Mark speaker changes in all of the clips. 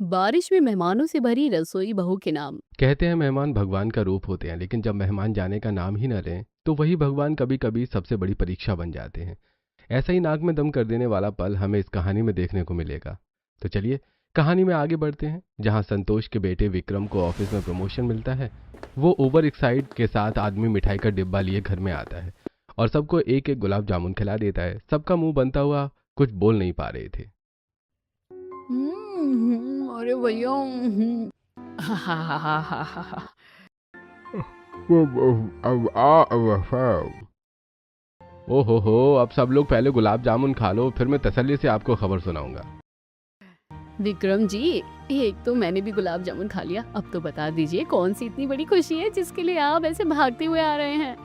Speaker 1: बारिश में मेहमानों से भरी रसोई बहू के नाम।
Speaker 2: कहते हैं मेहमान भगवान का रूप होते हैं, लेकिन जब मेहमान जाने का नाम ही न लें तो वही भगवान कभी कभी सबसे बड़ी परीक्षा बन जाते हैं। ऐसा ही नाक में दम कर देने वाला पल हमें इस कहानी में देखने को मिलेगा। तो चलिए कहानी में आगे बढ़ते हैं, जहां संतोष के बेटे विक्रम को ऑफिस में प्रमोशन मिलता है। वो ओवर एक्साइट के साथ आदमी मिठाई का डिब्बा लिए घर में आता है और सबको एक एक गुलाब जामुन खिला देता है। सबका मुंह बनता हुआ कुछ बोल नहीं पा रहे थे।
Speaker 1: अरे भैया। हा हा हा हा हा हा हा।
Speaker 2: ओहो, अब सब लोग पहले गुलाब जामुन खा लो, फिर मैं तसल्ली से आपको खबर सुनाऊंगा।
Speaker 1: विक्रम जी, एक तो मैंने भी गुलाब जामुन खा लिया, अब तो बता दीजिए कौन सी इतनी बड़ी खुशी है जिसके लिए आप ऐसे भागते हुए आ रहे हैं।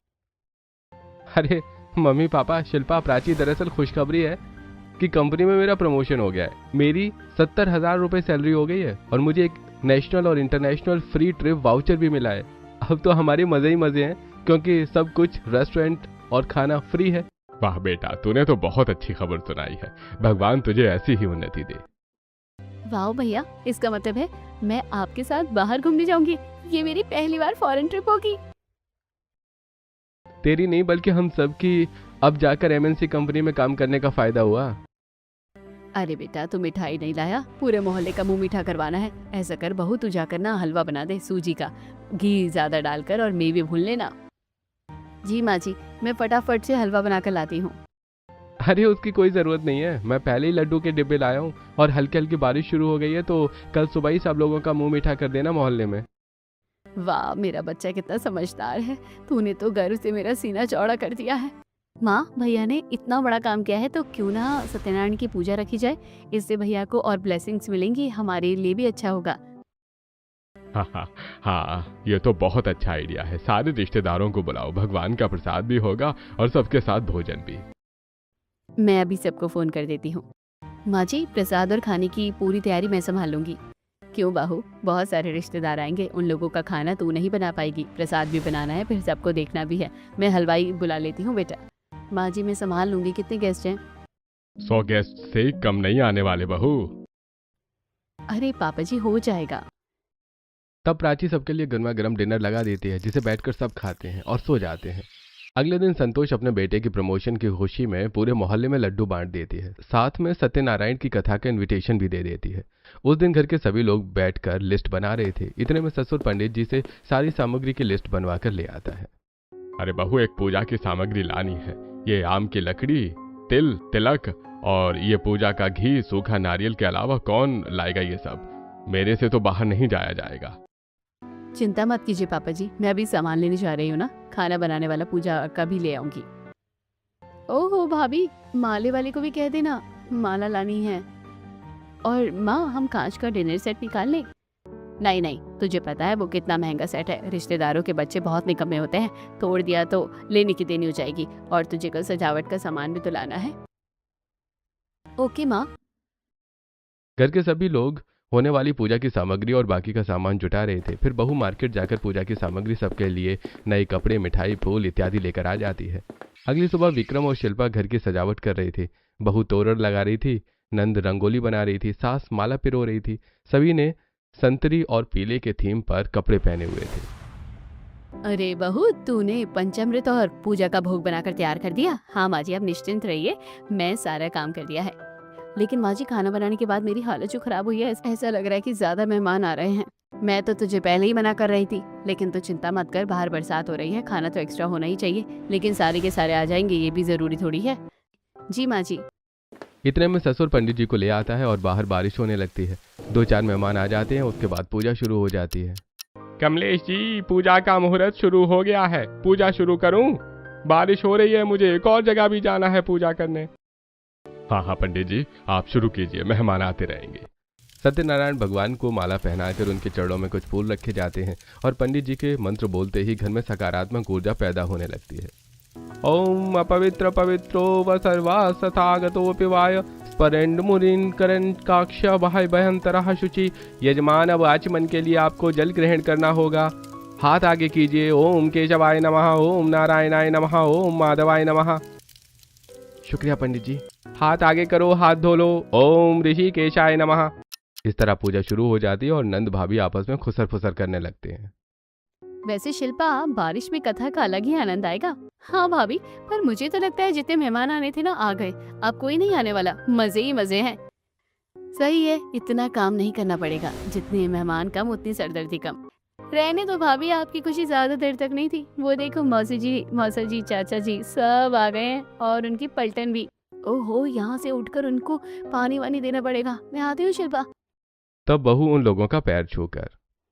Speaker 2: अरे मम्मी पापा शिल्पा प्राची, दरअसल खुशखबरी है कि कंपनी में मेरा प्रमोशन हो गया है। मेरी 70,000 रुपये सैलरी हो गई है और मुझे एक नेशनल और इंटरनेशनल फ्री ट्रिप वाउचर भी मिला है। अब तो हमारे मजे ही मजे हैं, क्योंकि सब कुछ रेस्टोरेंट और खाना फ्री है। वाह बेटा, तूने तो बहुत अच्छी खबर सुनाई है। भगवान तुझे ऐसी ही उन्नति दे।
Speaker 1: वाह भैया, इसका मतलब है मैं आपके साथ बाहर घूमने जाऊंगी। ये मेरी पहली बार फॉरेन ट्रिप होगी।
Speaker 2: तेरी नहीं बल्कि हम सब की अब जाकर एमएनसी कंपनी में काम करने का फायदा हुआ।
Speaker 1: अरे बेटा, तू मिठाई नहीं लाया, पूरे मोहल्ले का मुंह मीठा करवाना है। ऐसा कर बहू, तू जाकर ना हलवा बना दे सूजी का, घी ज्यादा डालकर, और मेवे भून लेना। जी माँ जी, मैं फटाफट से हलवा बनाकर लाती हूँ।
Speaker 2: अरे उसकी कोई ज़रूरत नहीं है, मैं पहले ही लड्डू के डिब्बे लाया हूँ और हल्की हल्की बारिश शुरू हो गई है, तो कल सुबह ही सब लोगों का मुंह मीठा कर देना मोहल्ले में।
Speaker 1: वाह, मेरा बच्चा कितना समझदार है। तूने तो गर्व से मेरा सीना चौड़ा कर दिया है। माँ, भैया ने इतना बड़ा काम किया है तो क्यों ना सत्यनारायण की पूजा रखी जाए। इससे भैया को और ब्लेसिंग्स मिलेंगी, हमारे लिए भी अच्छा होगा।
Speaker 2: हाँ हाँ हाँ, ये तो बहुत अच्छा आइडिया है। सारे रिश्तेदारों को बुलाओ, भगवान का प्रसाद भी होगा और सबके साथ भोजन भी।
Speaker 1: मैं अभी सबको फोन कर देती हूँ। माँ जी, प्रसाद और खाने की पूरी तैयारी मैं संभाल लूंगी। क्यों बाहू, बहुत सारे रिश्तेदार आएंगे, उन लोगों का खाना तू नहीं बना पाएगी, प्रसाद भी बनाना है, फिर सबको देखना भी है। मैं हलवाई बुला लेती हूँ बेटा। माँ जी, मैं संभाल लूंगी। कितने गेस्ट हैं?
Speaker 2: 100 गेस्ट से कम नहीं आने वाले बहू।
Speaker 1: अरे पापा जी, हो जाएगा।
Speaker 2: तब प्राची सबके लिए गर्मा गर्म डिनर लगा देती है, जिसे बैठकर सब खाते हैं और सो जाते हैं। अगले दिन संतोष अपने बेटे की प्रमोशन की खुशी में पूरे मोहल्ले में लड्डू बांट देती है, साथ में सत्यनारायण की कथा का इनविटेशन भी दे देती है। उस दिन घर के सभी लोग बैठकर लिस्ट बना रहे थे। इतने में ससुर पंडित जी से सारी सामग्री की लिस्ट बनवा कर ले आता है। अरे बहू, एक पूजा की सामग्री लानी है। ये आम की लकड़ी, तिल, तिलक और ये पूजा का घी, सूखा नारियल के अलावा कौन लाएगा ये सब? मेरे से तो बाहर नहीं जाया जाएगा।
Speaker 1: चिंता मत कीजिए पापा जी, मैं अभी सामान लेने जा रही हूँ ना। खाना बनाने वाला पूजा का भी ले आऊंगी। ओहो भाभी, माले वाले को भी कह देना माला लानी है। और माँ, हम कांच का डिनर सेट निकाल लें? नहीं नहीं, तुझे पता है वो कितना महंगा सेट है। रिश्तेदारों के बच्चे बहुत निकम्मे होते हैं, तोड़ दिया तो लेने की देनी हो जाएगी। और तुझे कल सजावट का सामान भी तो लाना है। ओके माँ।
Speaker 2: घर के सभी लोग होने वाली पूजा की सामग्री और बाकी का सामान जुटा रहे थे। फिर बहू मार्केट जाकर पूजा की सामग्री सबके लिए नए कपड़े, मिठाई, फूल इत्यादि लेकर आ जाती है। अगली सुबह विक्रम और शिल्पा घर की सजावट कर रहे थे। बहू तोरण लगा रही थी, नंद रंगोली बना रही थी, सास माला पिरो रही थी। सभी ने संतरी और पीले के थीम पर कपड़े पहने हुए थे।
Speaker 1: अरे बहू, तूने पंचामृत और पूजा का भोग बनाकर तैयार कर दिया? हाँ माँ जी, आप निश्चिंत रहिए, मैं सारा काम कर दिया है। लेकिन माँ जी, खाना बनाने के बाद मेरी हालत जो खराब हुई है, ऐसा लग रहा है कि ज्यादा मेहमान आ रहे हैं। मैं तो तुझे पहले ही मना कर रही थी, लेकिन तू चिंता मत कर, बाहर बरसात हो रही है, खाना तो एक्स्ट्रा होना ही चाहिए। लेकिन सारे के सारे आ जाएंगे, ये भी जरूरी थोड़ी है। जी माँ जी।
Speaker 2: इतने में ससुर पंडित जी को ले आता है और बाहर बारिश होने लगती है। 2-4 मेहमान आ जाते हैं, उसके बाद पूजा शुरू हो जाती है। कमलेश जी, पूजा का मुहूर्त शुरू हो गया है, पूजा शुरू करूं? बारिश हो रही है, मुझे एक और जगह भी जाना है पूजा करने। हाँ हाँ पंडित जी, आप शुरू कीजिए, मेहमान आते रहेंगे। सत्यनारायण भगवान को माला पहनाकर उनके चरणों में कुछ फूल रखे जाते हैं और पंडित जी के मंत्र बोलते ही घर में सकारात्मक ऊर्जा पैदा होने लगती है। ओम अपवित्र पवित्रो व सर्वा सथागतोऽपि वाय स्परेंड मुरिन करण काक्ष बाह्य भयंतरः शुचि। यजमान, अब आचमन के लिए आपको जल ग्रहण करना होगा। हाथ आगे कीजिए। ओम केशवाय नमः, ओम नारायणाय नमः, ओम माधवाय नमः। शुक्रिया पंडित जी। हाथ आगे करो, हाथ धो लो। ओम ऋषिकेशाय नमः। इस तरह पूजा शुरू हो जाती है और नंद भाभी आपस में खुसर फुसर करने लगते हैं।
Speaker 1: वैसे शिल्पा, बारिश में कथा का अलग ही आनंद आएगा। हाँ भाभी, पर मुझे तो लगता है जितने मेहमान आने थे ना आ गए, अब कोई नहीं आने वाला, मजे ही मजे हैं। सही है, इतना काम नहीं करना पड़ेगा, जितने मेहमान कम उतनी सरदर्दी कम। रहने दो भाभी, आपकी खुशी ज्यादा देर तक नहीं थी। वो देखो मौसी जी, मौसा जी, चाचा जी सब आ गए हैं और उनकी पलटन भी। ओहो, यहाँ से उठकर उनको पानी वानी देना पड़ेगा। मैं आती हूँ शिल्पा।
Speaker 2: तब बहू उन लोगों का पैर छूकर,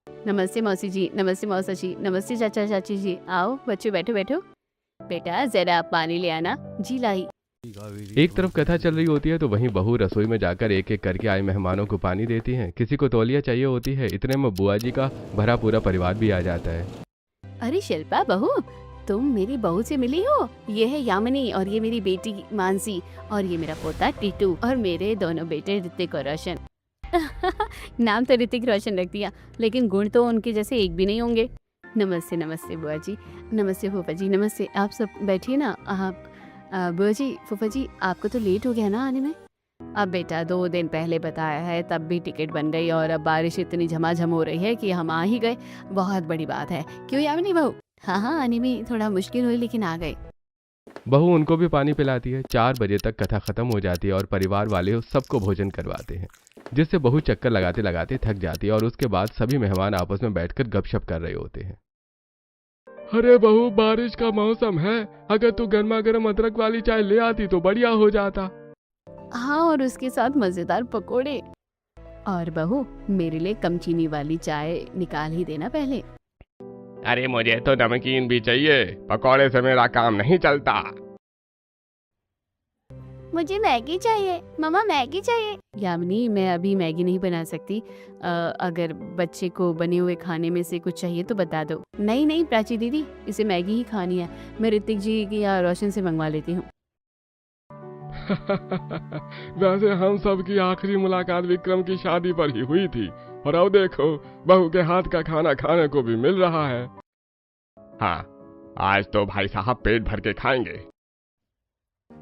Speaker 1: नमस्ते मौसी जी, नमस्ते मौसा जी, नमस्ते चाचा चाची जी। आओ बच्चों, बैठो बैठो। बेटा जरा आप पानी ले आना। जी लाई।
Speaker 2: एक तरफ कथा चल रही होती है तो वहीं बहू रसोई में जाकर एक एक करके आए मेहमानों को पानी देती हैं। किसी को तौलिया चाहिए होती है। इतने में बुआ जी का भरा पूरा परिवार भी आ जाता है।
Speaker 1: अरे शिल्पा बहू, तुम मेरी बहू से मिली हो? ये है यामिनी और ये मेरी बेटी मानसी और ये मेरा पोता टीटू और मेरे दोनों बेटे ऋतिक और रोशन। नाम तो ऋतिक रोशन रख दिया, लेकिन गुण तो उनके जैसे एक भी नहीं होंगे। नमस्ते नमस्ते बुआ जी, नमस्ते फूफा जी, नमस्ते। आप सब बैठिए ना। आप बुआ जी, फूफा जी, आपको तो लेट हो गया ना आने में। अब बेटा 2 दिन पहले बताया है, तब भी टिकट बन गई और अब बारिश इतनी झमाझम हो रही है कि हम आ ही गए। बहुत बड़ी बात है, क्यों यामिनी बहू? हाँ, आने में थोड़ा मुश्किल हुई लेकिन आ गए।
Speaker 2: बहू उनको भी पानी पिलाती है। 4 बजे तक कथा खत्म हो जाती है और परिवार वाले उस सबको भोजन करवाते हैं, जिससे बहू चक्कर लगाते लगाते थक जाती है और उसके बाद सभी मेहमान आपस में बैठकर गपशप कर रहे होते हैं। अरे बहू, बारिश का मौसम है, अगर तू गर्मा गर्म अदरक वाली चाय ले आती तो बढ़िया हो जाता।
Speaker 1: हाँ, और उसके साथ मजेदार पकोड़े। और बहू, मेरे लिए कम चीनी वाली चाय निकाल ही देना पहले।
Speaker 2: अरे मुझे तो नमकीन भी चाहिए, पकौड़े से मेरा काम नहीं चलता।
Speaker 1: मुझे मैगी चाहिए, मम्मा मैगी चाहिए। यामिनी, मैं अभी मैगी नहीं बना सकती। अगर बच्चे को बने हुए खाने में से कुछ चाहिए तो बता दो। नहीं नहीं प्राची दीदी, इसे मैगी ही खानी है। मैं ऋतिक जी की या रोशन से मंगवा लेती हूँ।
Speaker 2: वैसे हम सब की आखिरी मुलाकात विक्रम की शादी पर ही हुई थी और अब देखो बहू के हाथ का खाना खाने को भी मिल रहा है। हाँ, आज तो भाई साहब पेट भर के खाएंगे।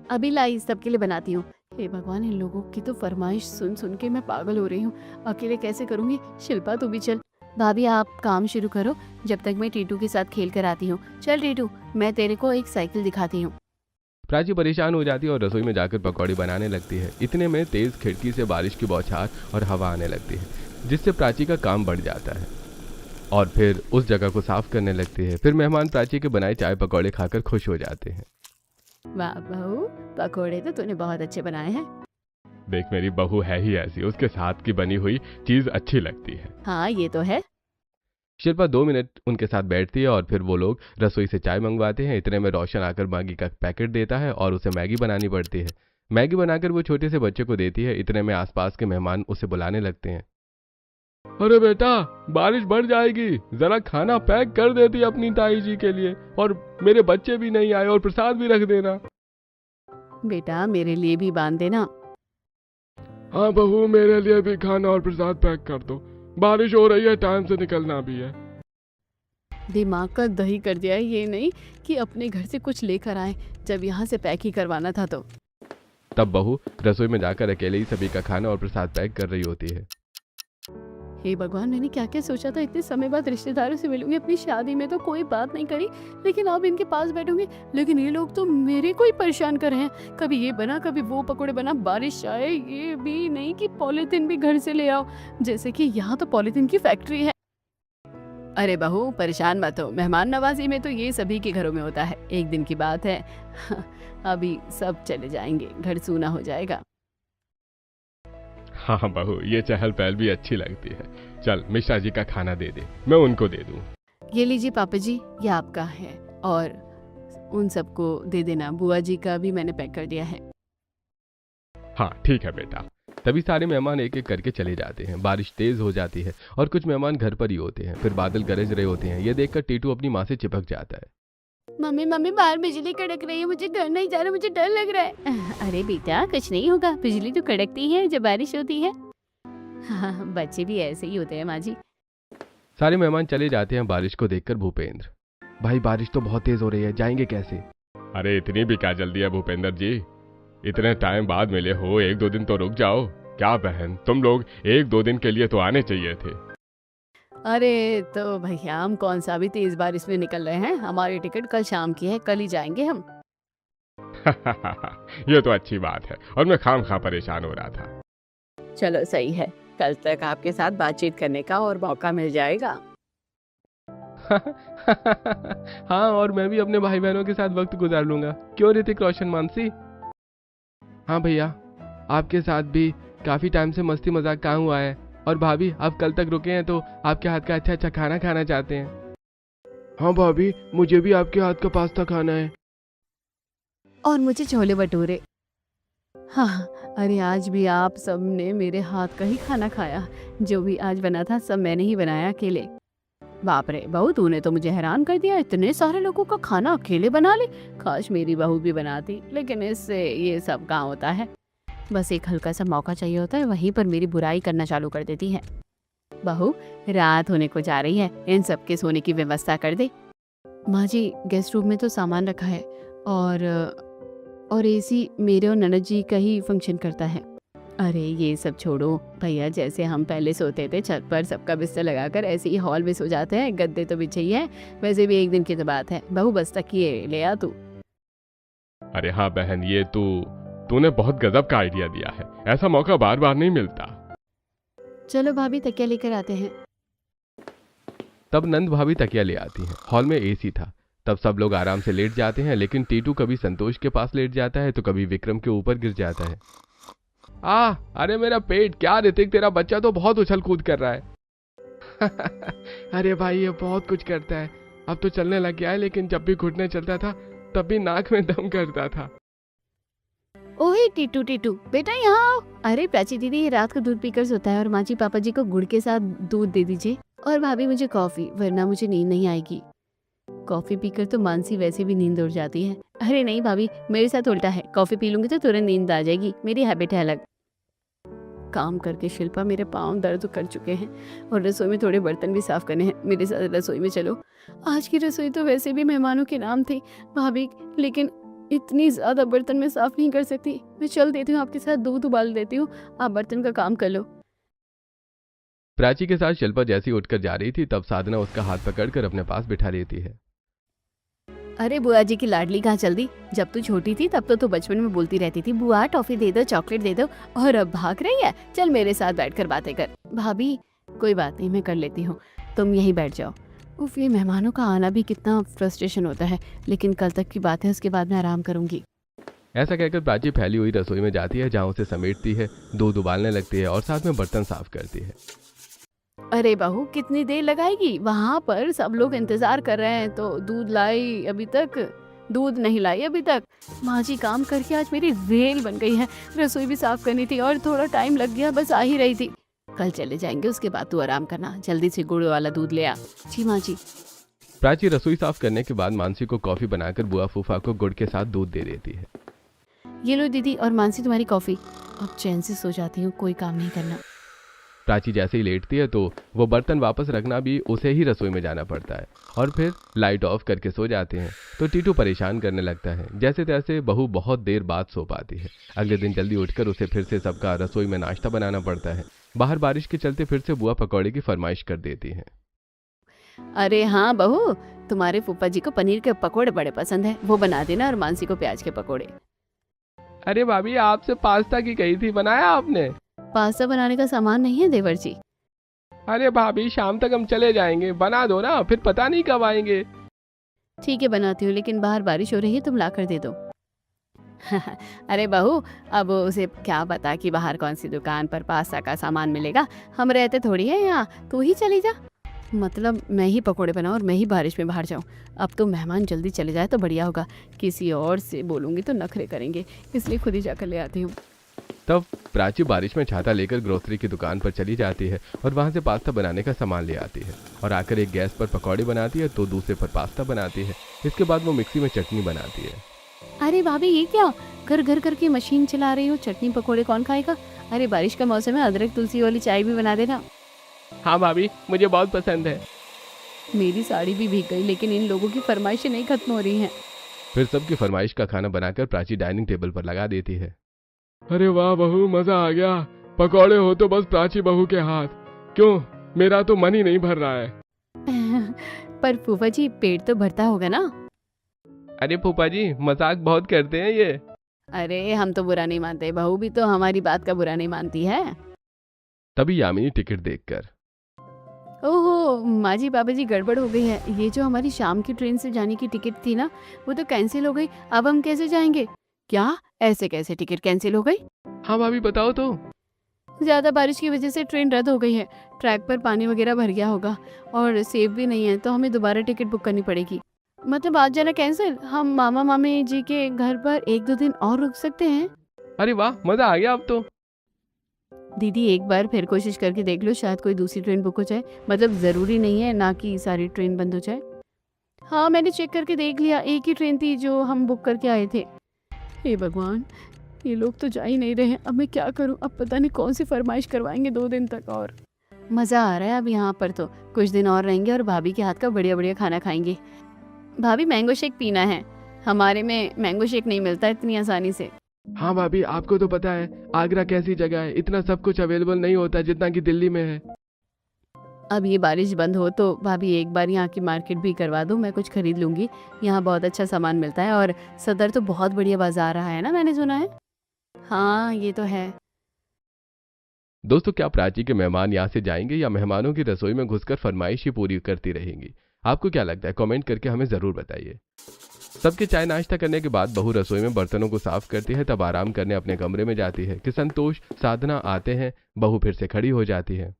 Speaker 1: अभी लाई सबके लिए बनाती हूँ। हे भगवान, इन लोगों की तो फरमाइश सुन सुन के मैं पागल हो रही हूँ। अकेले कैसे करूँगी? शिल्पा तू भी चल। भाभी आप काम शुरू करो, जब तक मैं टीटू के साथ खेल कर आती हूँ। चल टीटू, मैं तेरे को एक साइकिल दिखाती हूँ।
Speaker 2: प्राची परेशान हो जाती है और रसोई में जाकर पकौड़ी बनाने लगती है। इतने में तेज खिड़की से बारिश की बौछार और हवा आने लगती है, जिससे प्राची का काम बढ़ जाता है और फिर उस जगह को साफ करने लगती है। फिर मेहमान प्राची के बनाए चाय पकौड़े खाकर खुश हो जाते हैं।
Speaker 1: वाह बहू, पकोड़े तो तूने बहुत अच्छे बनाए हैं।
Speaker 2: देख, मेरी बहू है ही ऐसी, उसके साथ की बनी हुई चीज अच्छी लगती है।
Speaker 1: हाँ ये तो है।
Speaker 2: शिल्पा 2 मिनट उनके साथ बैठती है और फिर वो लोग रसोई से चाय मंगवाते हैं। इतने में रोशन आकर मैगी का पैकेट देता है और उसे मैगी बनानी पड़ती है। मैगी बनाकर वो छोटे से बच्चे को देती है। इतने में आसपास के मेहमान उसे बुलाने लगते हैं। अरे बेटा, बारिश बढ़ जाएगी, जरा खाना पैक कर देती अपनी ताई जी के लिए, और मेरे बच्चे भी नहीं आए, और प्रसाद भी रख देना।
Speaker 1: बेटा मेरे लिए भी बांध देना।
Speaker 2: हाँ बहू, मेरे लिए भी खाना और प्रसाद पैक कर दो, बारिश हो रही है, टाइम से निकलना भी है।
Speaker 1: दिमाग का दही कर दिया है, ये नहीं कि अपने घर से कुछ लेकर आए जब यहाँ से पैक ही करवाना था तो।
Speaker 2: तब बहू रसोई में जाकर अकेले ही सभी का खाना और प्रसाद पैक कर रही होती है।
Speaker 1: हे भगवान, मैंने क्या क्या सोचा था, इतने समय बाद रिश्तेदारों से मिलूंगी, अपनी शादी में तो कोई बात नहीं करी, लेकिन अब इनके पास बैठूंगी। लेकिन ये लोग तो मेरे को ही परेशान कर रहे हैं, कभी ये बना कभी वो पकोड़े बना, बारिश आए ये भी नहीं कि पॉलीथिन भी घर से ले आओ, जैसे कि यहाँ तो पॉलीथिन की फैक्ट्री है। अरे बहू परेशान मत हो, मेहमान नवाजी में तो ये सभी के घरों में होता है, एक दिन की बात है। अभी सब चले जाएंगे, घर सूना हो जाएगा।
Speaker 2: हाँ बहू, ये चहल पहल भी अच्छी लगती है। चल मिश्रा जी का खाना दे दे, मैं उनको दे दूं।
Speaker 1: ये लीजिए पापा जी, ये आपका है, और उन सबको दे देना। बुआ जी का भी मैंने पैक कर दिया है।
Speaker 2: हाँ ठीक है बेटा। तभी सारे मेहमान एक एक करके चले जाते हैं। बारिश तेज हो जाती है और कुछ मेहमान घर पर ही होते हैं। फिर बादल गरज रहे होते हैं। ये देखकर टीटू अपनी माँ से चिपक जाता है।
Speaker 1: मम्मी मम्मी, बाहर बिजली कड़क रही है, मुझे घर नहीं जा रहा, मुझे डर लग रहा है। अरे बेटा कुछ नहीं होगा, बिजली तो कड़कती है जब बारिश होती है। हाँ, बच्चे भी ऐसे ही होते हैं माँ जी।
Speaker 2: सारे मेहमान चले जाते हैं। बारिश को देखकर भूपेंद्र, भाई बारिश तो बहुत तेज हो रही है, जाएंगे कैसे? अरे इतनी भी क्या जल्दी है भूपेंद्र जी, इतने टाइम बाद मिले हो, 1-2 दिन तो रुक जाओ, क्या बहन, तुम लोग 1-2 दिन के लिए तो आने चाहिए थे।
Speaker 1: अरे तो भैया हम कौन सा भी तेज बारिश में निकल रहे हैं, हमारी टिकट कल शाम की है, कल ही जाएंगे हम।
Speaker 2: ये तो अच्छी बात है, और मैं खामखा परेशान हो रहा था।
Speaker 1: चलो सही है, कल तक आपके साथ बातचीत करने का और मौका मिल जाएगा।
Speaker 2: हाँ, और मैं भी अपने भाई बहनों के साथ वक्त गुजार लूंगा। क्यों ऋतिक रोशन मानसी? हाँ भैया, आपके साथ भी काफी टाइम से मस्ती मजाक कहाँ हुआ है। और भाभी, आप कल तक रुके हैं तो आपके हाथ का अच्छा अच्छा खाना खाना चाहते हैं। हाँ भाभी, मुझे भी आपके हाथ का पास्ता खाना है।
Speaker 1: और मुझे छोले भटूरे। हाँ, अरे आज भी आप सब ने मेरे हाथ का ही खाना खाया। जो भी आज बना था सब मैंने ही बनाया अकेले। बाप रे बहू, तूने तो मुझे हैरान कर दिया, इतने सारे लोगों का खाना अकेले बना ले। काश मेरी बहू भी बनाती, लेकिन इससे ये सब कहाँ होता है। बस एक हल्का सा मौका चाहिए होता है, वहीं पर मेरी बुराई करना चालू कर देती है। बहू, रात होने को जा रही है, इन सब के सोने की व्यवस्था कर दे। माँ जी, गेस्ट रूम में तो सामान रखा है और एसी मेरे और ननद जी का ही फंक्शन करता है। अरे ये सब छोड़ो भैया, जैसे हम पहले सोते थे छत पर सबका बिस्तर लगाकर, ऐसे ही हॉल में सो जाते हैं। गद्दे तो बिछे ही है, वैसे भी एक दिन की तो बात है। बहू बस तकिए ले आ तू।
Speaker 2: अरे हाँ बहन, ये तूने बहुत गजब का आइडिया दिया है। ऐसा मौका बार बार नहीं मिलता।
Speaker 1: चलो भाभी, तकिया लेकर आते हैं।
Speaker 2: तब नंद भाभी तकिया ले आती हैं। हॉल में एसी था। तब सब लोग आराम से लेट जाते हैं, लेकिन टीटू कभी संतोष के पास लेट जाता है तो कभी विक्रम के ऊपर गिर जाता है। अरे मेरा पेट! क्या ऋतिक, तेरा बच्चा तो बहुत उछल कूद कर रहा है। अरे भाई, ये बहुत कुछ करता है। अब तो चलने लग गया है, लेकिन जब भी घुटने चलता था तब भी नाक में दम करता था।
Speaker 1: ओहे टीटू टीटू बेटा, यहाँ आओ। अरे प्राची दीदी, ये रात को दूध पीकर सोता है, और माँ जी पापा जी को गुड़ के साथ दूध दे दीजिए। और भाभी मुझे कॉफी, वरना मुझे नींद नहीं आएगी। कॉफी पीकर तो मानसी वैसे भी नींद उड़ जाती है। अरे नहीं भाभी, मेरे साथ उल्टा है, कॉफी पी लूंगी तो तुरंत नींद आ जाएगी, मेरी हैबिट है अलग। काम करके शिल्पा मेरे पाँव दर्द कर चुके हैं, और रसोई में थोड़े बर्तन भी साफ करने हैं। मेरे साथ रसोई में चलो। आज की रसोई तो वैसे भी मेहमानों के नाम थी भाभी, लेकिन इतनी ज्यादा बर्तन में साफ नहीं कर सकती। मैं चल देती हूँ, आपके साथ दूध उबाल देती हूँ, आप बर्तन का काम कर लो।
Speaker 2: प्राची के साथ शिल्पा जैसी उठकर जा रही थी, तब साधना उसका हाथ पकड़कर अपने पास बिठा लेती है।
Speaker 1: अरे बुआ जी की लाडली कहाँ चल दी? जब तू छोटी थी तब तो तू बचपन में बोलती रहती थी, बुआ टॉफी दे दो, चॉकलेट दे दो, और अब भाग रही है। चल मेरे साथ बैठकर बातें कर। भाभी कोई बात नहीं, मैं कर लेती हूँ, तुम यहीं बैठ जाओ। उफ, ये मेहमानों का आना भी कितना फ्रस्ट्रेशन होता है, लेकिन कल तक की बात है, उसके बाद मैं आराम करूंगी।
Speaker 2: ऐसा कहकर प्राची फैली हुई रसोई में जाती है, जहाँ उसे समेटती है, दूध उबालने लगती है और साथ में बर्तन साफ करती है।
Speaker 1: अरे बहू, कितनी देर लगाएगी? वहाँ पर सब लोग इंतजार कर रहे हैं, तो दूध लाई अभी तक? दूध नहीं लाई अभी तक? माँ जी काम करके आज मेरी रेल बन गई है। रसोई भी साफ करनी थी और थोड़ा टाइम लग गया, बस आ ही रही थी। कल चले जाएंगे, उसके बाद तू आराम करना। जल्दी से गुड़ वाला दूध ले आ। जी माँ जी।
Speaker 2: प्राची रसोई साफ करने के बाद मानसी को कॉफी बनाकर बुआ फूफा को गुड़ के साथ दूध दे देती है।
Speaker 1: ये लो दीदी और मानसी तुम्हारी कॉफी। अब चैन से सो जाती हूँ, कोई काम नहीं करना।
Speaker 2: प्राची जैसे ही लेटती है तो वो बर्तन वापस रखना भी उसे ही रसोई में जाना पड़ता है, और फिर लाइट ऑफ करके सो जाते हैं। तो टीटू परेशान करने लगता है। जैसे तैसे बहू बहुत देर बाद सो पाती है। अगले दिन जल्दी उठकर उसे फिर से सबका रसोई में नाश्ता बनाना पड़ता है। बाहर बारिश के चलते फिर से बुआ पकौड़े की फरमाइश कर देती है।
Speaker 1: अरे हाँ बहू, तुम्हारे फूफा जी को पनीर के पकोड़े बड़े पसंद है, वो बना देना, और मानसी को प्याज के पकोड़े।
Speaker 2: अरे भाभी, आपसे पास्ता की कही थी, बनाया आपने?
Speaker 1: पास्ता बनाने का सामान नहीं है देवर जी।
Speaker 2: अरे भाभी, शाम तक हम चले जाएंगे, बना दो ना, फिर पता नहीं कब आएंगे।
Speaker 1: ठीक है बनाती हूँ, लेकिन बाहर बारिश हो रही है, तुम ला कर दे दो। अरे बहू, अब उसे क्या पता कि बाहर कौन सी दुकान पर पास्ता का सामान मिलेगा। हम रहते थोड़ी है यहाँ, तू ही चली जा। मतलब मैं ही पकोड़े बनाऊँ और मैं ही बारिश में बाहर जाऊँ। अब तो मेहमान जल्दी चले जाए तो बढ़िया होगा, किसी और से बोलूँगी तो नखरे करेंगे, इसलिए खुद ही जाकर ले आती हूँ।
Speaker 2: तब प्राची बारिश में छाता लेकर ग्रोसरी की दुकान पर चली जाती है और वहां से पास्ता बनाने का सामान ले आती है, और आकर एक गैस पर पकौड़े बनाती है तो दूसरे पर पास्ता बनाती है। इसके बाद वो मिक्सी में चटनी बनाती है।
Speaker 1: अरे भाभी, ये क्या घर घर करके मशीन चला रही हो? चटनी पकोड़े कौन खाएगा? अरे बारिश का मौसम है, अदरक तुलसी वाली चाय भी बना देना।
Speaker 2: हाँ भाभी, मुझे बहुत पसंद है।
Speaker 1: मेरी साड़ी भी भीग गई, लेकिन इन लोगों की फरमाइशें नहीं खत्म हो रही हैं।
Speaker 2: फिर सबकी फरमाइश का खाना बनाकर प्राची डाइनिंग टेबल पर लगा देती है। अरे वाह बहू, मजा आ गया। पकौड़े हो तो बस प्राची बहू के हाथ। क्यों, मेरा तो मन ही नहीं भर रहा है।
Speaker 1: पर फूफा जी पेट तो भरता होगा ना।
Speaker 2: अरे फूफा जी मजाक बहुत करते हैं ये।
Speaker 1: अरे हम तो बुरा नहीं मानते, बहू भी तो हमारी बात का बुरा नहीं मानती है।
Speaker 2: तभी यामिनी टिकट देखकर,
Speaker 1: ओहो माँ जी पापा जी गड़बड़ हो गई है। ये जो हमारी शाम की ट्रेन से जाने की टिकट थी ना, वो तो कैंसिल हो गई। अब हम कैसे जाएंगे? क्या ऐसे कैसे टिकट कैंसिल हो गई?
Speaker 2: हाँ भाभी बताओ तो।
Speaker 1: ज्यादा बारिश की वजह से ट्रेन रद्द हो गई है। ट्रैक पर पानी वगैरह भर गया होगा और सेफ भी नहीं है, तो हमें दोबारा टिकट बुक करनी पड़ेगी। मतलब आज जाना कैंसिल। हम मामा मामी जी के घर पर 1-2 दिन और रुक सकते हैं।
Speaker 2: अरे वाह, मजा आ गया अब तो।
Speaker 1: दीदी एक बार फिर कोशिश करके देख लो, शायद कोई दूसरी ट्रेन बुक हो जाए। मतलब ज़रूरी नहीं है ना कि सारी ट्रेन बंद हो जाए। हाँ मैंने चेक करके देख लिया, एक ही ट्रेन थी जो हम बुक करके आए थे। हे भगवान, ये लोग तो जा ही नहीं रहे हैं। अब मैं क्या करूं? अब पता नहीं कौन सी फरमाइश करवाएंगे 2 दिन तक। और मज़ा आ रहा है अब यहाँ पर, तो कुछ दिन और रहेंगे और भाभी के हाथ का बढ़िया बढ़िया खाना खाएंगे। भाभी मैंगो शेक पीना है, हमारे में मैंगो शेक नहीं मिलता इतनी आसानी से।
Speaker 2: हाँ भाभी, आपको तो पता है आगरा कैसी जगह है, इतना सब कुछ अवेलेबल नहीं होता जितना कि दिल्ली में है।
Speaker 1: अब ये बारिश बंद हो तो भाभी एक बार यहाँ की मार्केट भी करवा दो, मैं कुछ खरीद लूंगी। यहाँ बहुत अच्छा सामान मिलता है और सदर तो बहुत बढ़िया बाजार रहा है ना, मैंने सुना है। हाँ ये तो है।
Speaker 2: दोस्तों, क्या प्राची के मेहमान यहाँ से जाएंगे या मेहमानों की रसोई में घुसकर फरमाइश ही पूरी करती रहेंगी? आपको क्या लगता है? कमेंट करके हमें जरूर बताइए। सबके चाय नाश्ता करने के बाद बहू रसोई में बर्तनों को साफ करती है, तब आराम करने अपने कमरे में जाती है कि संतोष साधना आते हैं। बहू फिर से खड़ी हो जाती है।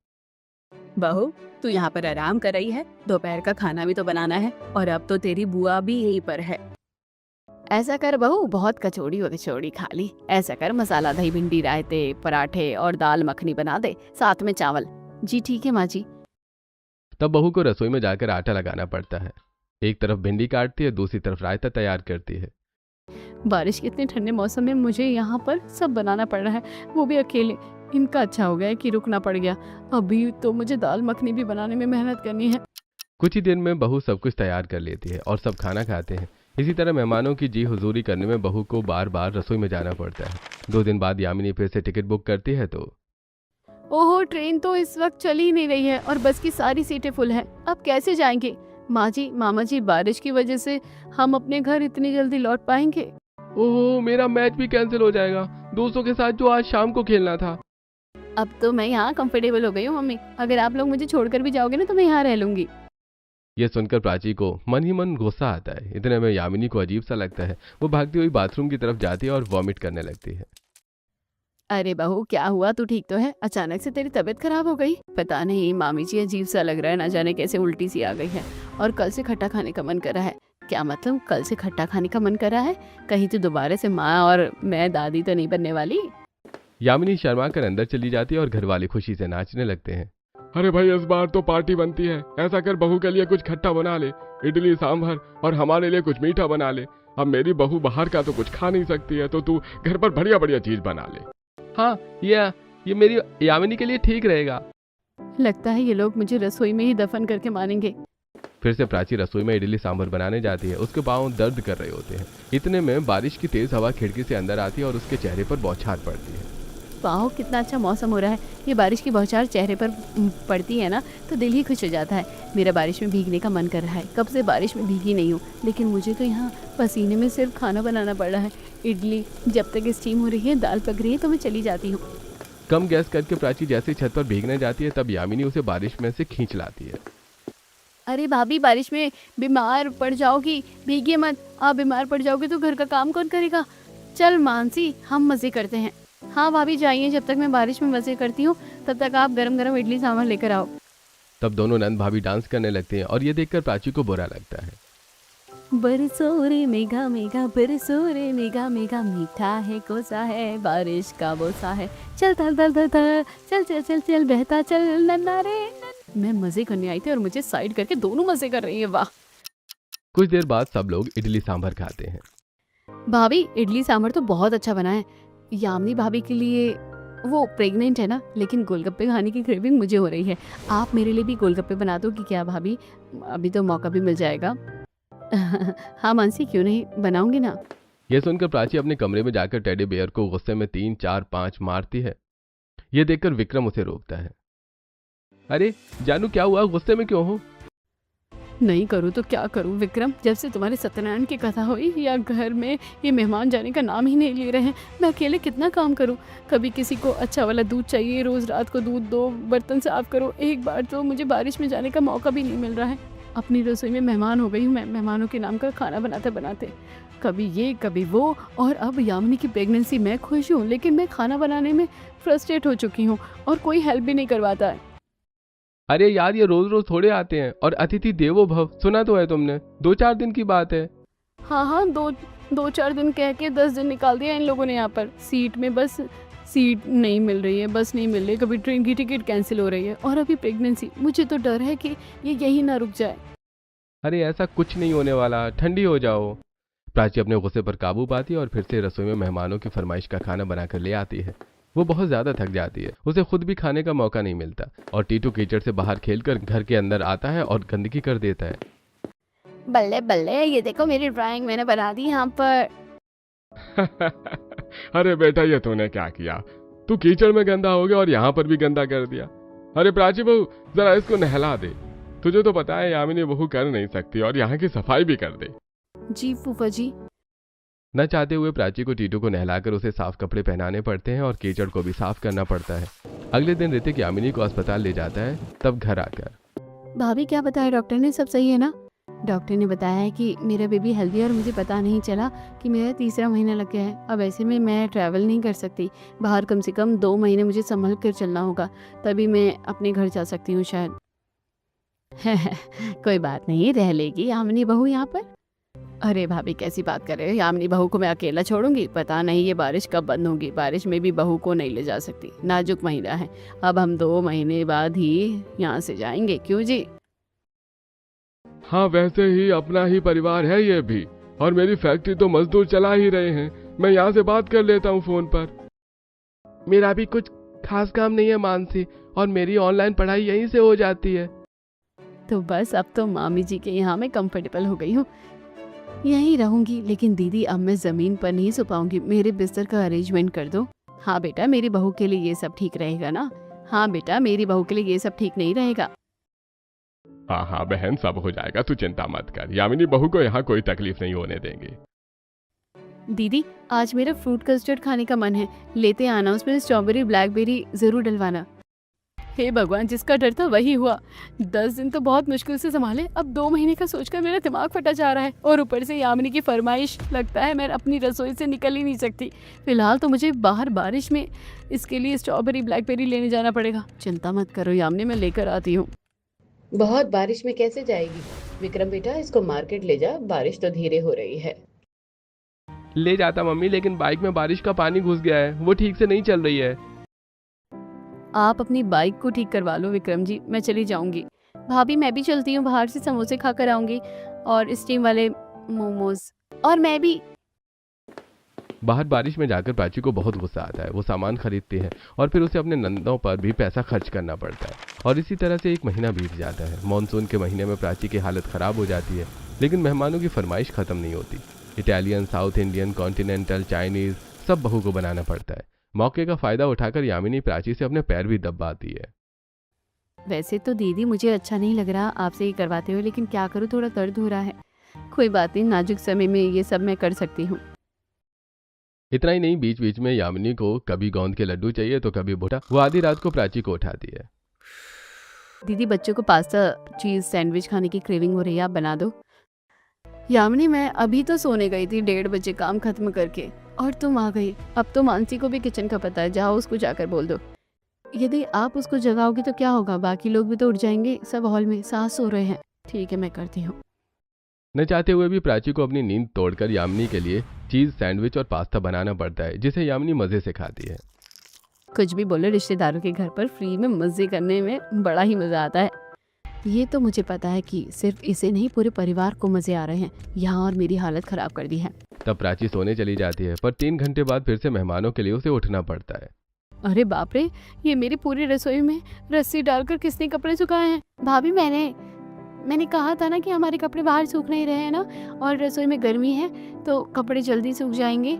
Speaker 1: बहू तू यहाँ पर आराम कर रही है, दोपहर का खाना भी तो बनाना है और अब तो तेरी बुआ भी यहीं पर है। ऐसा कर बहू, बहुत कचौड़ी और कचौड़ी खा ली। ऐसा कर मसाला दही भिंडी रायते पराठे और दाल मखनी बना दे, साथ में चावल। जी ठीक है माँ जी।
Speaker 2: तब बहू को रसोई में जाकर आटा लगाना पड़ता है। एक तरफ भिंडी काटती है, दूसरी तरफ रायता तैयार करती है।
Speaker 1: बारिश के इतने ठंडे मौसम में मुझे यहाँ पर सब बनाना पड़ रहा है, वो भी अकेले। इनका अच्छा हो गया है कि रुकना पड़ गया, अभी तो मुझे दाल मखनी भी बनाने में मेहनत करनी है।
Speaker 2: कुछ ही दिन में बहू सब कुछ तैयार कर लेती है और सब खाना खाते हैं। इसी तरह मेहमानों की जी हुजूरी करने में बहू को बार बार रसोई में जाना पड़ता है। 2 दिन बाद यामिनी फिर से टिकट बुक करती है तो
Speaker 1: ओहो ट्रेन तो इस वक्त चल ही नहीं रही है और बस की सारी सीटें फुल हैं। अब कैसे जाएंगे? माँ जी मामा जी, बारिश की वजह से हम अपने घर इतनी जल्दी लौट पाएंगे?
Speaker 2: ओहो, मेरा मैच भी कैंसिल हो जाएगा, दोस्तों के साथ जो आज शाम को खेलना था।
Speaker 1: अब तो मैं यहाँ कंफर्टेबल हो गई हूँ मम्मी, अगर आप लोग मुझे छोड़कर भी जाओगे ना तो मैं यहाँ रह लूंगी।
Speaker 2: यह सुनकर प्राची को मन ही मन गुस्सा आता है। इतने में यामिनी को अजीब सा लगता है। वो भागती हुई बाथरूम की तरफ जाती है और वॉमिट करने लगती है।
Speaker 1: अरे बहू क्या हुआ? तू ठीक तो है? अचानक से तेरी तबीयत खराब हो गई? पता नहीं मामी जी, अजीब सा लग रहा है, ना जाने कैसे उल्टी सी आ गई है और कल से खट्टा खाने का मन कर रहा है। क्या मतलब कल से खट्टा खाने का मन कर रहा है? कहीं तो दोबारा से माँ और मैं दादी तो नहीं बनने वाली?
Speaker 2: यामिनी शर्मा कर अंदर चली जाती है और घर वाले खुशी से नाचने लगते हैं। अरे भाई, इस बार तो पार्टी बनती है। ऐसा कर, बहू के लिए कुछ खट्टा बना ले, इडली सांभर, और हमारे लिए कुछ मीठा बना ले। अब मेरी बहू बाहर का तो कुछ खा नहीं सकती है, तो तू घर पर बढ़िया बढ़िया चीज बना ले। हाँ, ये मेरी यामिनी के लिए ठीक रहेगा।
Speaker 1: लगता है ये लोग मुझे रसोई में ही दफन करके मानेंगे।
Speaker 2: फिर से प्राची रसोई में इडली सांभर बनाने जाती है। उसके पांव दर्द कर रहे होते हैं। इतने में बारिश की तेज हवा खिड़की से अंदर आती है और उसके चेहरे पर बौछार पड़ती है।
Speaker 1: वाह कितना अच्छा मौसम हो रहा है। ये बारिश की बौछार चेहरे पर पड़ती है ना तो दिल ही खुश हो जाता है। मेरा बारिश में भीगने का मन कर रहा है, कब से बारिश में भीगी नहीं हूँ, लेकिन मुझे तो यहाँ पसीने में सिर्फ खाना बनाना पड़ रहा है। इडली जब तक स्टीम हो रही है, दाल पक रही है तो मैं चली जाती हूँ।
Speaker 2: कम गैस करके प्राची जैसे छत पर भीगने जाती है, तब यामिनी उसे बारिश में से खींच लाती है।
Speaker 1: अरे भाभी बारिश में बीमार पड़ जाओगी, भीगिए मत। आप बीमार पड़ जाओगे तो घर का काम कौन करेगा? चल मानसी, हम मजे करते हैं। हाँ भाभी जाइए, जब तक मैं बारिश में मजे करती हूँ तब तक आप गरम गरम इडली सांभर लेकर आओ।
Speaker 2: तब दोनों नंद भाभी डांस करने लगते हैं और ये देखकर प्राची को बुरा लगता है।
Speaker 1: बरसो रे मेघा मेघा, बरसो रे मेघा मेघा, मीठा है कोसा है, बारिश का बोसा है, चल तल तल तल तल, चल चल चल चल बहता चल नन्ना रे। मैं मजे करने आई थी और मुझे साइड करके दोनों मजे कर रही है। वाह।
Speaker 2: कुछ देर बाद सब लोग इडली सांभर खाते हैं।
Speaker 1: भाभी इडली सांभर तो बहुत अच्छा बना है। यामिनी भाभी के लिए, वो प्रेग्नेंट है ना, लेकिन गोलगप्पे खाने की क्रेविंग मुझे हो रही है। आप मेरे लिए भी गोलगप्पे बना दो कि क्या भाभी? अभी तो मौका भी मिल जाएगा। हाँ मानसी, क्यों नहीं, बनाऊंगी ना।
Speaker 2: यह सुनकर प्राची अपने कमरे में जाकर टेडी बेयर को गुस्से में 3 4 5 मारती है। ये देखकर विक्रम उसे रोकता है। अरे जानू, क्या हुआ, गुस्से में क्यों हो?
Speaker 1: नहीं करूँ तो क्या करूँ विक्रम, जब से तुम्हारे सत्यनारायण की कथा हुई या घर में ये मेहमान जाने का नाम ही नहीं ले रहे हैं। मैं अकेले कितना काम करूँ। कभी किसी को अच्छा वाला दूध चाहिए, रोज़ रात को दूध दो, बर्तन साफ करो। एक बार तो मुझे बारिश में जाने का मौका भी नहीं मिल रहा है। अपनी रसोई में मेहमान हो गई हूँ मैं, मेहमानों के नाम का खाना बनाते बनाते, कभी ये कभी वो। और अब यामिनी की प्रेगनेंसी, मैं खुश हूँ लेकिन मैं खाना बनाने में फ्रस्ट्रेट हो चुकी हूँ और कोई हेल्प भी नहीं करवाता है।
Speaker 2: अरे यार, ये रोज रोज थोड़े आते हैं, और अतिथि देवो भव सुना तो है तुमने, 2-4 दिन की बात है।
Speaker 1: हाँ, दो चार दिन कह के 10 दिन निकाल दिया इन लोगों ने। यहाँ पर सीट में बस सीट नहीं मिल रही है, बस नहीं मिल रही, कभी ट्रेन की टिकट कैंसिल हो रही है, और अभी प्रेगनेंसी। मुझे तो डर है कि ये यही ना रुक जाए।
Speaker 2: अरे ऐसा कुछ नहीं होने वाला, ठंडी हो जाओ। प्राची अपने गुस्से पर काबू पाती है और फिर से रसोई में मेहमानों की फरमाइश का खाना बनाकर ले आती है। वो बहुत ज्यादा थक जाती है, उसे खुद भी खाने का मौका नहीं मिलता, और टीटू कीचड़ से बाहर खेलकर घर के अंदर आता है और गंदगी कर देता है।
Speaker 1: बल्ले बल्ले, ये देखो मेरी ड्राइंग मैंने बना दी यहाँ पर।
Speaker 2: अरे बेटा, ये तूने क्या किया? तू कीचड़ में गंदा हो गया और यहाँ पर भी गंदा कर दिया। अरे प्राची बहू, जरा इसको नहला दे। तुझे तो पता है यामिनी बहू कर नहीं सकती, और यहाँ की सफाई भी कर दे।
Speaker 1: जी फूफा जी।
Speaker 2: न चाहते हुए प्राची को टीटू को नहलाकर उसे साफ कपड़े पहनाने पड़ते हैं और कीचड़ को भी साफ करना पड़ता है। अगले दिन ऋतिक यामिनी को अस्पताल ले जाता है। तब घर आकर
Speaker 1: भाभी क्या बताया डॉक्टर ने, सब सही है ना? डॉक्टर ने बताया है कि मेरा बेबी हेल्दी है और मुझे पता नहीं चला कि मेरा 3रा महीना लग गया है। अब ऐसे में मैं ट्रैवल नहीं कर सकती बाहर, कम से कम 2 महीने मुझे संभल कर चलना होगा, तभी मैं अपने घर जा सकती हूँ शायद। कोई बात नहीं, रह लेगी यामिनी बहू यहाँ पर। अरे भाभी कैसी बात कर रहे हो, यामिनी बहू को मैं अकेला छोड़ूंगी? पता नहीं ये बारिश कब बंद होगी, बारिश में भी बहू को नहीं ले जा सकती, नाजुक महीना है। अब हम 2 महीने बाद ही यहाँ से जाएंगे, क्यों जी?
Speaker 2: हाँ, वैसे ही अपना ही परिवार है ये भी, और मेरी फैक्ट्री तो मजदूर चला ही रहे हैं। मैं यहाँ से बात कर लेता हूँ फोन पर। मेरा भी कुछ खास काम नहीं है मानसी, और मेरी ऑनलाइन पढ़ाई यहीं से हो जाती है।
Speaker 1: तो बस अब तो मामी जी के यहाँ मैं कंफर्टेबल हो गई हूँ, यहीं रहूंगी। लेकिन दीदी अब मैं जमीन पर नहीं सो पाऊंगी, मेरे बिस्तर का अरेंजमेंट कर दो। हाँ बेटा, मेरी बहू के लिए ये सब ठीक रहेगा ना? हाँ बेटा, मेरी बहू के लिए ये सब ठीक नहीं रहेगा।
Speaker 2: हाँ हाँ बहन, सब हो जाएगा, तू चिंता मत कर। यामिनी बहू को यहाँ कोई तकलीफ नहीं होने देंगे।
Speaker 1: दीदी आज मेरा फ्रूट कस्टर्ड खाने का मन है, लेते आना, उसमें स्ट्रॉबेरी ब्लैकबेरी जरूर डलवाना। हे भगवान, जिसका डर था वही हुआ। 10 दिन तो बहुत मुश्किल से संभाले, अब 2 महीने का सोचकर मेरा दिमाग फटा जा रहा है। और ऊपर से यामिनी की फरमाइश, लगता है मैं अपनी रसोई से निकल ही नहीं सकती। फिलहाल तो मुझे बाहर बारिश में इसके लिए स्ट्रॉबेरी ब्लैकबेरी लेने जाना पड़ेगा। चिंता मत करो यामिनी, मैं लेकर आती हूँ।
Speaker 3: बहुत बारिश में कैसे जाएगी? विक्रम बेटा, इसको मार्केट ले जा, बारिश तो धीरे हो रही है।
Speaker 2: ले जाता मम्मी, लेकिन बाइक में बारिश का पानी घुस गया है, वो ठीक से नहीं चल रही है।
Speaker 1: आप अपनी बाइक को ठीक करवा लो विक्रम जी, मैं चली जाऊंगी। भाभी मैं भी चलती हूँ, बाहर से समोसे खा कर आऊंगी और स्टीम वाले मोमोज। और मैं भी।
Speaker 2: बाहर बारिश में जाकर प्राची को बहुत गुस्सा आता है। वो सामान खरीदती है और फिर उसे अपने नंदों पर भी पैसा खर्च करना पड़ता है, और इसी तरह से 1 महीना बीत जाता है। मॉनसून के महीने में प्राची की हालत खराब हो जाती है, लेकिन मेहमानों की फरमाइश खत्म नहीं होती। Italian, south Indian, continental, Chinese सब बहू को बनाना पड़ता है। मौके का फायदा उठाकर यामिनी प्राची से अपने पैर भी दबाती है।
Speaker 1: वैसे तो दीदी मुझे अच्छा नहीं लग रहा आपसे ये करवाते हुए, लेकिन क्या करूँ, थोड़ा दर्द हो रहा है। कोई बात नहीं, नाजुक समय में ये सब मैं कर सकती हूँ।
Speaker 2: इतना ही नहीं, बीच बीच में यामिनी को कभी गोंद के लड्डू चाहिए तो कभी भुट्टा। वो आधी रात को प्राची को उठाती है।
Speaker 1: दीदी बच्चों को पास्ता चीज सैंडविच खाने की क्रेविंग हो रही है, आप बना दो। यामिनी मैं अभी तो सोने गई थी 1:30 बजे काम खत्म करके, और तुम आ गई। अब तो मानसी को भी किचन का पता है, जाओ उसको जाकर बोल दो। यदि आप उसको जगाओगे तो क्या होगा, बाकी लोग भी तो उठ जाएंगे, सब हॉल में सास सो रहे हैं। ठीक है, मैं करती हूँ।
Speaker 2: न चाहते हुए भी प्राची को अपनी नींद तोड़कर यामिनी के लिए चीज सैंडविच और पास्ता बनाना पड़ता है, जिसे यामिनी मजे से खाती है।
Speaker 1: कुछ भी बोले, रिश्तेदारों के घर पर फ्री में मजे करने में बड़ा ही मजा आता है। ये तो मुझे पता है कि सिर्फ इसे नहीं, पूरे परिवार को मजे आ रहे हैं यहाँ, और मेरी हालत खराब कर दी है।
Speaker 2: तब प्राची सोने चली जाती है, पर 3 घंटे बाद फिर से मेहमानों के लिए उसे उठना पड़ता है।
Speaker 1: अरे बाप रे, ये मेरी पूरी रसोई में रस्सी डालकर किसने कपड़े सुखाए हैं? भाभी मैंने कहा था ना कि हमारे कपड़े बाहर सूख नहीं रहे हैं ना, और रसोई में गर्मी है तो कपड़े जल्दी सूख जाएंगे।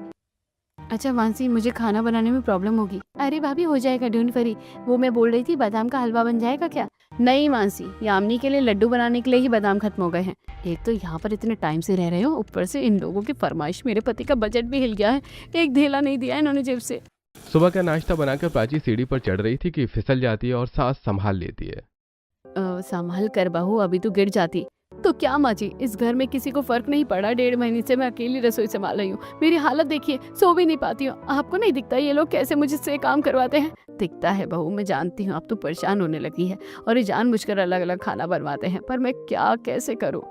Speaker 1: अच्छा मानसी, मुझे खाना बनाने में प्रॉब्लम होगी। अरे भाभी हो जाएगा, डोंट वरी। वो मैं बोल रही थी बादाम का हलवा बन जाएगा क्या? नहीं मानसी, यामिनी के लिए लड्डू बनाने के लिए ही बादाम खत्म हो गए हैं। एक तो यहाँ पर इतने टाइम से रह रहे हो, ऊपर से इन लोगों की फरमाइश, मेरे पति का बजट भी हिल गया है। एक धेला नहीं दिया इन्होंने जेब से।
Speaker 2: सुबह का नाश्ता बनाकर प्राची सीढ़ी पर चढ़ रही थी कि फिसल जाती है और सांस संभाल लेती है।
Speaker 1: संभाल कर बहू, अभी तो गिर जाती। तो क्या माँ जी, इस घर में किसी को फर्क नहीं पड़ा। 1.5 महीने से मैं अकेली रसोई संभाल रही हूँ। मेरी हालत देखिए, सो भी नहीं पाती हूँ। आपको नहीं दिखता ये लोग कैसे मुझसे काम करवाते हैं? दिखता है बहू, मैं जानती हूँ आप तो परेशान होने लगी है और ये जानबूझकर अलग अलग खाना बनवाते हैं, पर मैं क्या कैसे करूँ?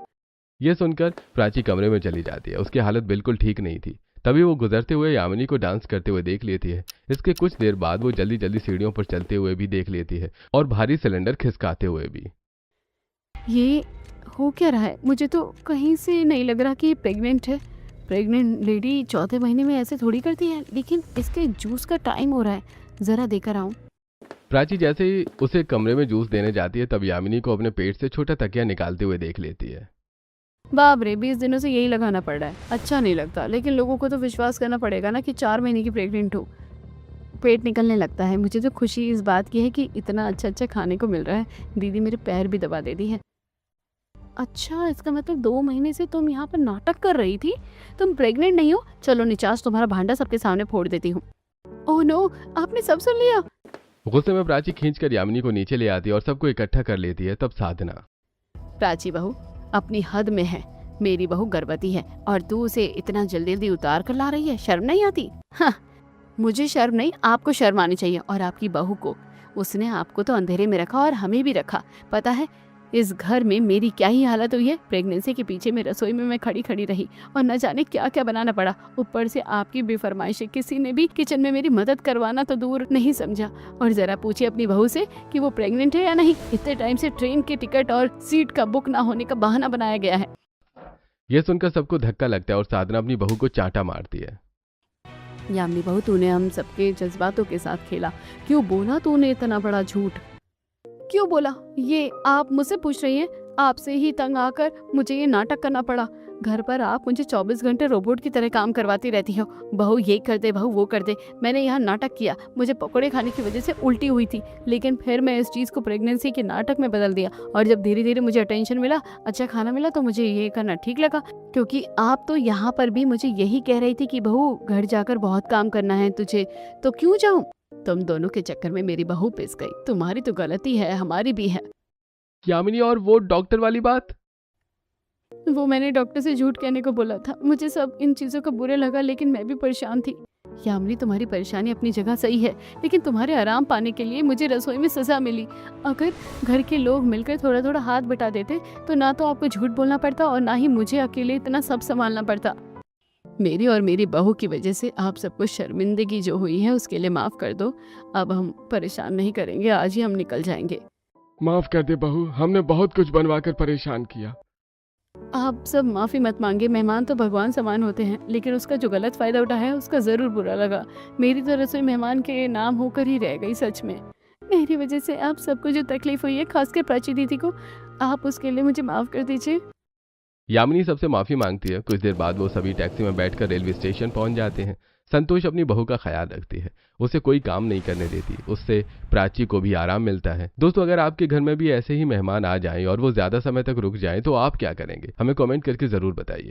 Speaker 2: ये सुनकर प्राची कमरे में चली जाती है। उसकी हालत बिल्कुल ठीक नहीं थी। तभी वो गुजरते हुए यामिनी को डांस करते हुए देख लेती है। इसके कुछ देर बाद वो जल्दी जल्दी सीढ़ियों पर चलते हुए भी देख लेती है और भारी सिलेंडर खिसकाते हुए भी।
Speaker 1: ये हो क्या रहा है? मुझे तो कहीं से नहीं लग रहा कि ये प्रेग्नेंट है। प्रेग्नेंट लेडी 4थे महीने में ऐसे थोड़ी करती है। लेकिन इसके जूस का टाइम हो रहा है, जरा देकर आऊं।
Speaker 2: प्राची जैसे ही उसे कमरे में जूस देने जाती है तब यामिनी को अपने पेट से छोटा तकिया निकालते हुए देख लेती है।
Speaker 1: बाप रे, 20 दिनों से यही लगाना पड़ रहा है। अच्छा नहीं लगता, लेकिन लोगों को तो विश्वास करना पड़ेगा ना कि 4 महीने की प्रेग्नेंट हो। पेट निकलने लगता है। मुझे तो खुशी इस बात की है कि इतना अच्छा अच्छा खाने को मिल रहा है। दीदी मेरे पैर भी दबा देती है। अच्छा, इसका मतलब 2 महीने से तुम यहाँ पर नाटक कर रही थी। तुम प्रेग्नेंट नहीं हो? चलो निचास, तुम्हारा भांडा सबके सामने फोड़ देती हूँ। ओह नो, आपने सब सुन लिया।
Speaker 2: गुस्से में प्राची खींचकर यामिनी को नीचे ले आती है और सबको इकट्ठा कर लेती है। तब साधना,
Speaker 1: प्राची बहू अपनी हद में है। मेरी बहू गर्भवती है और तू उसे इतना जल्दी जल्दी उतार कर ला रही है। शर्म नहीं आती? हाँ, मुझे शर्म नहीं, आपको शर्म आनी चाहिए। और आपकी बहू को। उसने आपको तो अंधेरे में रखा और हमें भी रखा। पता है इस घर में मेरी क्या ही हालत हुई है। प्रेगनेंसी के पीछे में रसोई में मैं खड़ी खड़ी रही और न जाने क्या क्या बनाना पड़ा। ऊपर से आपकी बेफरमाइशी, किसी ने भी किचन में मेरी मदद करवाना तो दूर नहीं समझा। और जरा पूछिए अपनी बहू से कि वो प्रेग्नेंट है या नहीं। इतने टाइम से ट्रेन के टिकट और सीट का बुक ना होने का बहाना बनाया गया है।
Speaker 2: यह सुनकर सबको धक्का लगता है और साधना अपनी बहू को चांटा मारती है।
Speaker 1: यामिनी बहू, तूने हम सबके जज्बातों के साथ खेला। क्यों बोला तूने इतना बड़ा झूठ? क्यों बोला ये आप मुझसे पूछ रही हैं? आपसे ही तंग आकर मुझे ये नाटक करना पड़ा। घर पर आप मुझे 24 घंटे रोबोट की तरह काम करवाती रहती हो। बहू ये कर दे, बहू वो कर दे। मैंने यहाँ नाटक किया, मुझे पकौड़े खाने की वजह से उल्टी हुई थी, लेकिन फिर मैं इस चीज़ को प्रेगनेंसी के नाटक में बदल दिया। और जब धीरे धीरे मुझे अटेंशन मिला, अच्छा खाना मिला, तो मुझे ये करना ठीक लगा। क्योंकि आप तो यहाँ पर भी मुझे यही कह रही थी कि बहू घर जाकर बहुत काम करना है तुझे, तो क्यों जाऊँ? तुम दोनों के चक्कर में मेरी बहू पिस गई। तुम्हारी तो गलती है, हमारी भी है।
Speaker 2: यामिनी, और वो डॉक्टर वाली बात?
Speaker 1: वो मैंने डॉक्टर से झूठ कहने को बोला था। मुझे सब इन चीजों का बुरा लगा, लेकिन मैं भी परेशान थी। यामिनी, तुम्हारी परेशानी अपनी जगह सही है, लेकिन तुम्हारे आराम पाने के लिए मुझे रसोई में सजा मिली। अगर घर के लोग मिलकर थोड़ा थोड़ा हाथ बटा देते तो ना तो आपको झूठ बोलना पड़ता और ना ही मुझे अकेले इतना सब संभालना पड़ता। मेरी और मेरी बहू की वजह से आप सबको शर्मिंदगी जो हुई है उसके लिए माफ कर दो। अब हम परेशान नहीं करेंगे, आज ही हम निकल जाएंगे।
Speaker 2: माफ कर दे बहू, हमने बहुत कुछ बनवाकर परेशान किया।
Speaker 1: आप सब माफी मत मांगे। मेहमान तो भगवान समान होते हैं, लेकिन उसका जो गलत फायदा उठाया है उसका जरूर बुरा लगा। मेरी तो रसोई मेहमान के नाम होकर ही रह गई। सच में मेरी वजह से आप सबको जो तकलीफ हुई है, खासकर प्राची दीदी को, आप उसके लिए मुझे माफ कर दीजिए।
Speaker 2: यामिनी सबसे माफी मांगती है। कुछ देर बाद वो सभी टैक्सी में बैठकर रेलवे स्टेशन पहुंच जाते हैं। संतोष अपनी बहू का ख्याल रखती है, उसे कोई काम नहीं करने देती। उससे प्राची को भी आराम मिलता है। दोस्तों, अगर आपके घर में भी ऐसे ही मेहमान आ जाएं और वो ज्यादा समय तक रुक जाएं तो आप क्या करेंगे? हमें कमेंट करके जरूर बताइए।